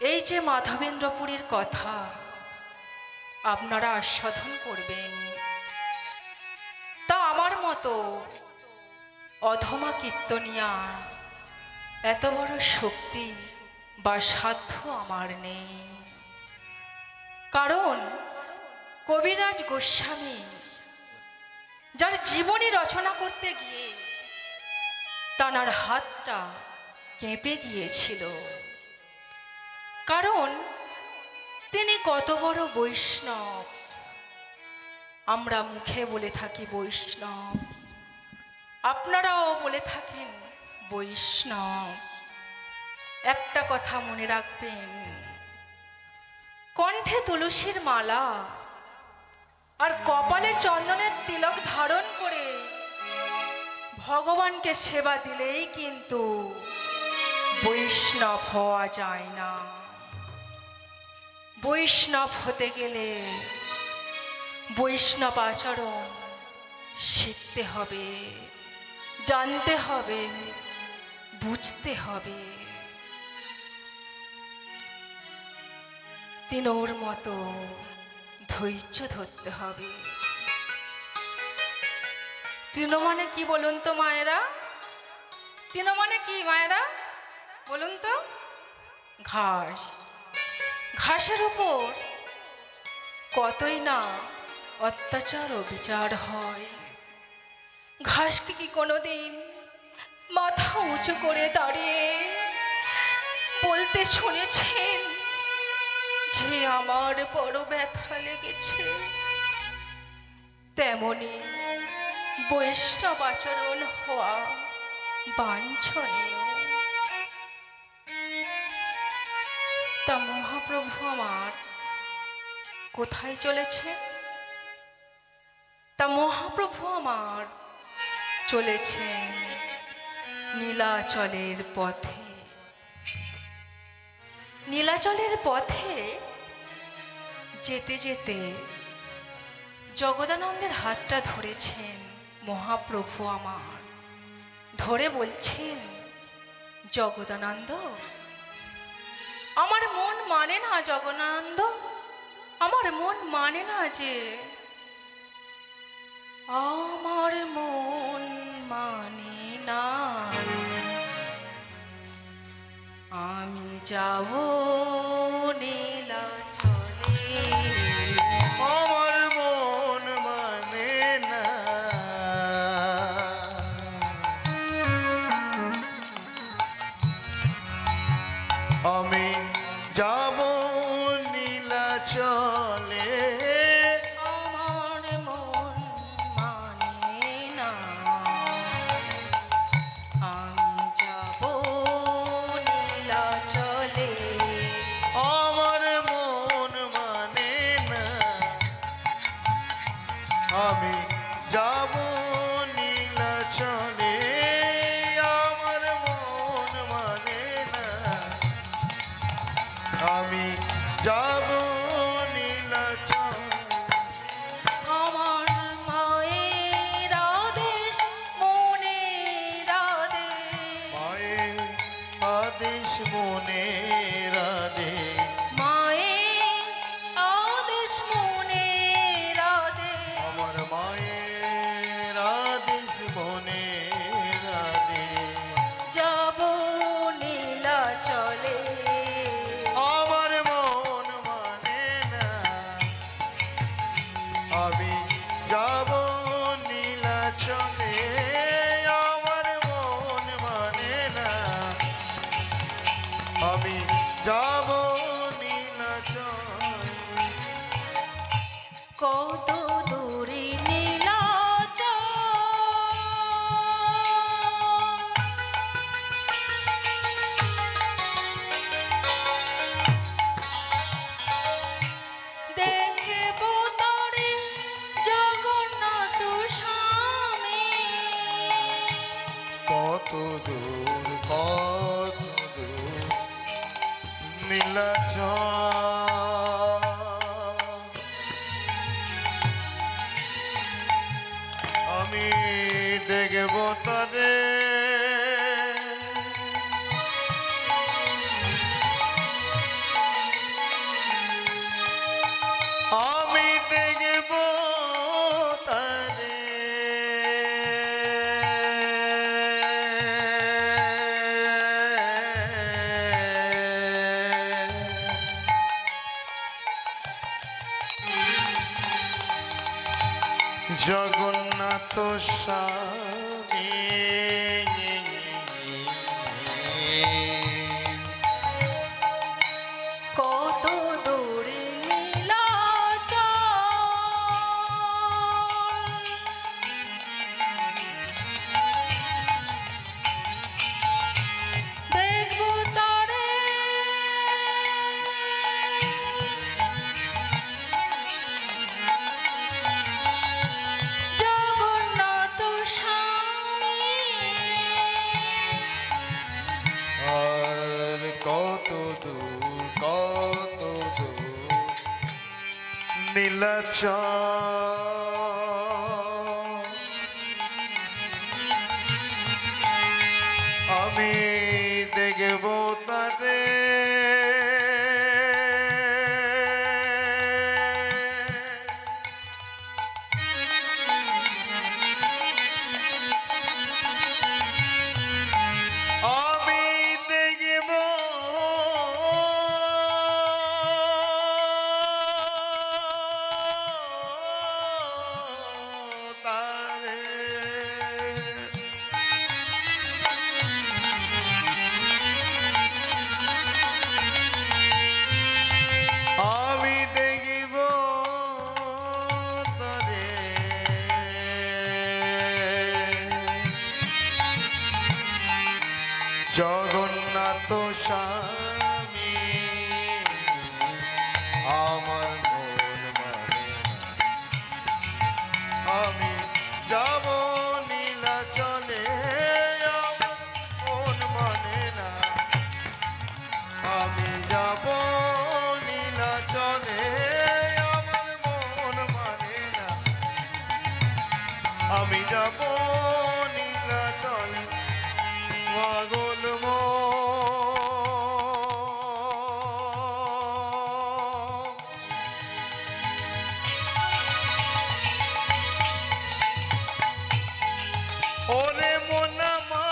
এই যে মাধবেন্দ্রপুরীর কথা আপনারা আস্বাদন করবেন, তা আমার মতো অধমা কীর্তনিয়া এত বড় শক্তি বা সাধ্য আমার নেই। কারণ কবিরাজ গোস্বামী যার জীবনী রচনা করতে গিয়ে তার হাতটা কেঁপে গিয়েছিল, কারণ তিনি কত বড় বৈষ্ণব। আমরা মুখে বলে থাকি বৈষ্ণব, আপনারাও বলে থাকেন বৈষ্ণব। একটা কথা মনে রাখবেন, কণ্ঠে তুলসীর মালা আর কপালে চন্দনের তিলক ধারণ করে ভগবানকে সেবা দিলেই কিন্তু বৈষ্ণব হওয়া যায় না। বৈষ্ণব হতে গেলে বৈষ্ণব আচরণ শিখতে হবে, জানতে হবে, বুঝতে হবে। তিনোর মতো ধৈর্য ধরতে হবে। তৃণ মানে কি বলুন তো মায়েরা? তৃণ মানে কি মায়েরা বলুন তো? ঘাস। ঘাসের উপর কতই না অত্যাচার ও বিচার হয়। ঘাসকে কি কোনোদিন মাথা উঁচু করে দাঁড়িয়ে বলতে শুনেছেন যে আমার বড় ব্যথা লেগেছে? তেমনি বৈষ্ণব আচরণ হওয়া বাঞ্ছনীয়। তা মহাপ্রভু আমার কোথায় চলেছে? তা মহাপ্রভু আমার চলেছেন নীলাচলের পথে। নীলাচলের পথে যেতে যেতে জগদানন্দের হাতটা ধরেছেন মহাপ্রভু আমার, ধরে বলছেন, জগদানন্দ, আমার মন মানে না জগদানন্দ, আমার মন মানে না যে, আমার মন মানে না, আমি যাব নীলাচলে। আমার মন মানে না, আমি যাব নীলাচলে। আমার মন মানে না, আমি যাব নীলাচলে। আমার মন মানে না, আমি যাব নীলাচলে। আমার মন মানে না, আমি যাব নীলাচলে। আমার মায়ের আদেশ মনের আদেশ, মায়ের আদেশ মনের আদেশ, মায়ের আদেশ মনের আদেশ, আমার মায়ের আদেশ মনের আদেশ। যাব নীলাচলে। আমার মন মানে না, আমি যাব নীলাচলে। আমার মন মানে না, আমি যাব নীলাচলে। কত দূরে নীলাচল, দেখব তরে জগন্নাথ স্বামী। কত দূর, কত দূর নীলাচল, আমি দেখব তারে জগন্নাথ স্বামী কত দূরে নীলাচল দেখবো তারে জগন্নাথ স্বামী আর কত দূর নীলাচল আমি দেখব তারে আমি দেখব তারে আমি দেখব তারে জগন্নাথ স্বামী আমার মন মানে আমি যাব নীলাচলে আমার মন মানে না আমি যাব নীলাচলে আমার মন মানে না আমি যাব নীলাচলে পাগল ওরে মোনামা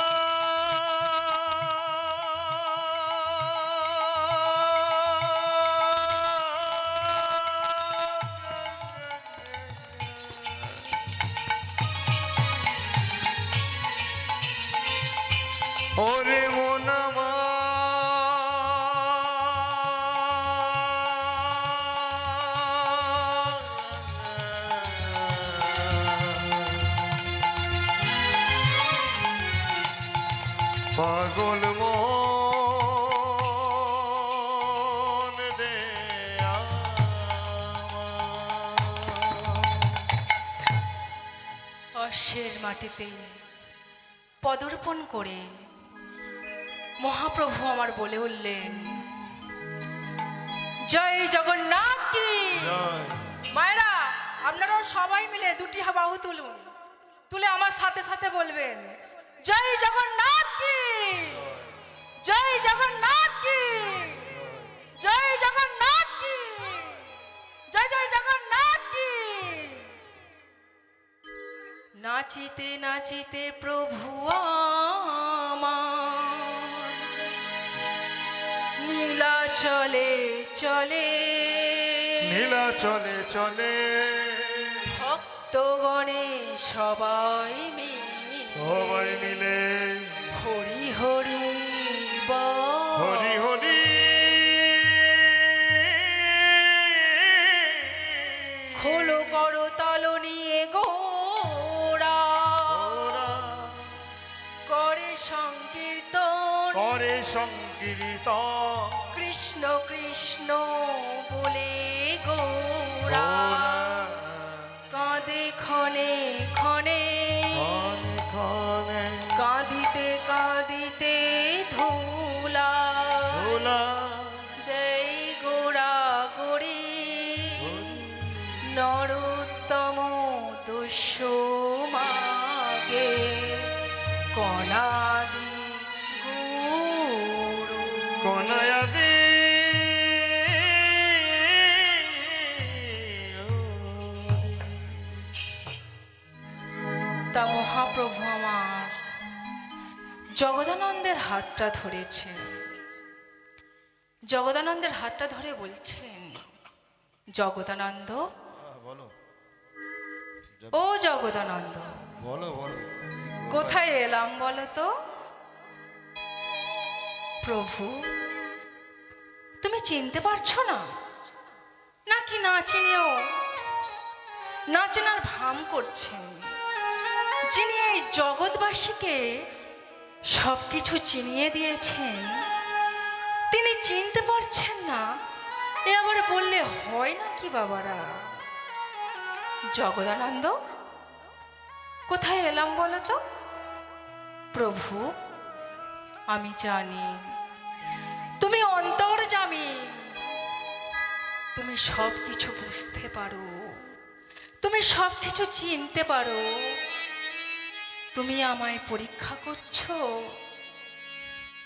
ওরে মোনামা পাগল মন রে অশ্বের মাটিতে পদার্পণ করে মহাপ্রভু আমার বলে উঠলেন, জয় জগন্নাথ কি। জয়। মায়েরা আপনারাও সবাই মিলে দুটি বাহু তুলুন, তুলে আমার সাথে সাথে বলবেন, জয় জগন্নাথ কি, জয় জগন্নাথ কি, জয় জগন্নাথ কি, জয় জয় জগন্নাথ কি। নাচিতে নাচিতে প্রভু আমার নীলাচলে চলে, নীলাচলে চলে ভক্তগণে সবাই মিলে হরি হরি বল। হরি হরি খোলো করো তল নিয়ে গোরা করে সংকীর্তন, করে সংকীর্তন কৃষ্ণ কৃষ্ণ বলে গোরা কাঁদে ক্ষণে ক্ষণে, কাঁদিতে কাঁদিতে ধুলা দেই গোড়া গড়ি নরোত্তম দস্যু মাগে কনাদি গুরু। কনায়াদি তা মহাপ্রভু আমার জগদানন্দের হাতটা ধরেছে, জগদানন্দের হাতটা ধরে বলছেন, জগদানন্দ বলো ও জগদানন্দ, বলো বলো কোথায় এলাম বলো তো? প্রভু, তুমি চিনতে পারছো না? নাকি না চিনেও না চেনার ভাম করছেন? যিনি এই জগৎবাসীকে সবকিছু চিনিয়ে দিয়েছেন, তিনি চিনতে পারছেন না, এ আবার বললে হয় নাকি বাবারা? জগদানন্দ, কোথায় এলাম বলো তো? প্রভু, আমি জানি তুমি অন্তর্যামী, তুমি সব কিছু বুঝতে পারো, তুমি সব কিছু চিনতে পারো। তুমি আমায় পরীক্ষা করছো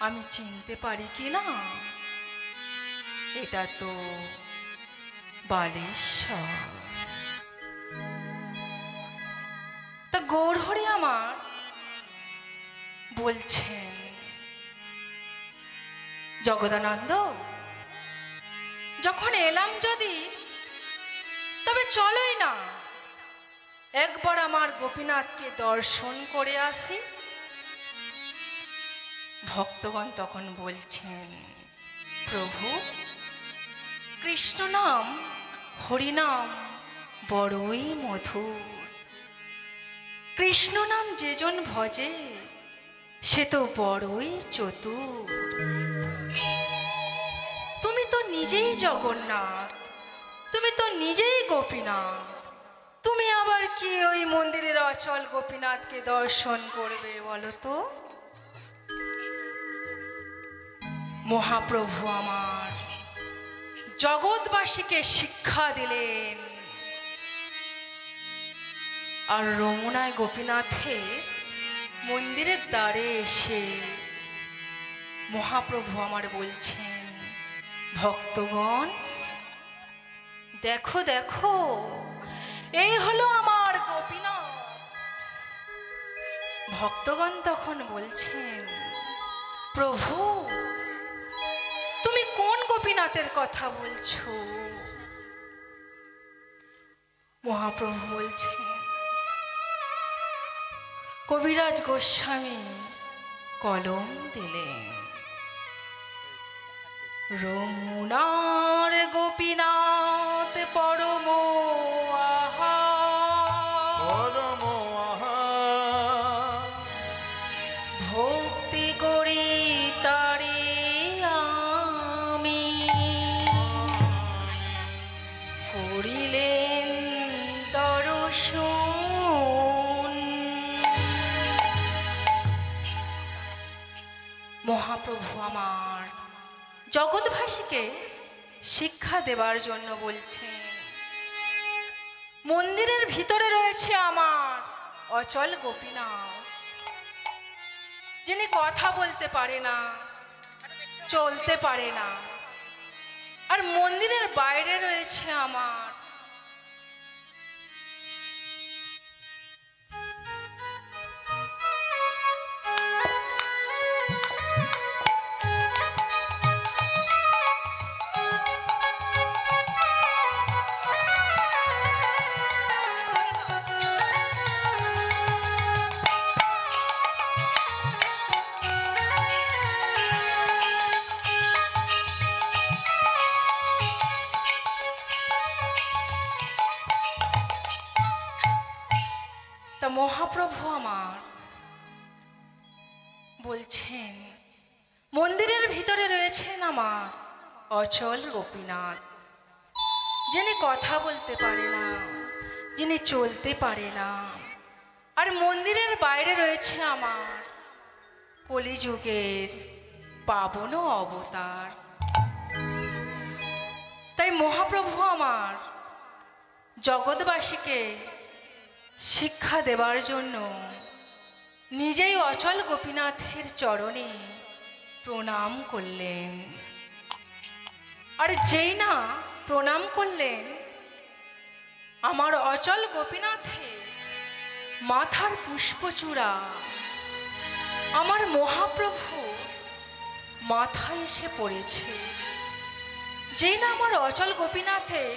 আমি চিনতে পারি কি না? এটা তো বালেশ্বর। তা গৌরহরি আমার বলছেন, জগদানন্দ, যখন এলাম যদি তবে চলোই না একবার আমার গোপীনাথকে দর্শন করে আসি। ভক্তগণ তখন বলছেন, প্রভু, কৃষ্ণ নাম হরিনাম বড়ই মধুর। কৃষ্ণ নাম যেজন ভজে সে তো বড়ই চতুর। তুমি তো নিজেই জগন্নাথ, তুমি তো নিজেই গোপীনাথ, তুমি আবার কি ওই মন্দিরের অচল গোপীনাথকে দর্শন করবে বলো তো? মহাপ্রভু আমার জগৎবাসীকে শিক্ষা দিলেন, আর রমুনায় গোপীনাথে মন্দিরের দ্বারে এসে মহাপ্রভু আমার বলছেন, ভক্তগণ দেখো দেখো, এই হলো আমার গোপীনাথ। ভক্তগণ তখন বলছেন, প্রভু, তুমি কোন গোপীনাথের কথা বলছো? মহাপ্রভু বলছেন, কবিরাজ গোস্বামী কলম দিলেন, রমুনার গোপীনাথ পরম আহা, পরম আহা, ভক্তি করি তারে আমি, করিলেন দর্শন। মহাপ্রভু আমার জগৎবাসীকে শিক্ষা দেবার জন্য বলছেন, মন্দিরের ভিতরে রয়েছে আমার অচল গোপীনাথ, যিনি কথা বলতে পারে না, চলতে পারে না। আর মন্দিরের বাইরে রয়েছে আমার তা মহাপ্রভু আমার বলছেন, মন্দিরের ভিতরে রয়েছেন আমার অচল গোপীনাথ, যিনি কথা বলতে পারে না, যিনি চলতে পারে না। আর মন্দিরের বাইরে রয়েছে আমার কলিযুগের পাবন অবতার। তাই মহাপ্রভু আমার জগৎবাসীকে শিক্ষা দেবার জন্য নিজেই অচল গোপীনাথের চরণে প্রণাম করলেন। আর যেই না প্রণাম করলেন, আমার অচল গোপীনাথের মাথার পুষ্পচূড়া আমার মহাপ্রভু মাথায় এসে পড়েছে। যেই না আমার অচল গোপীনাথের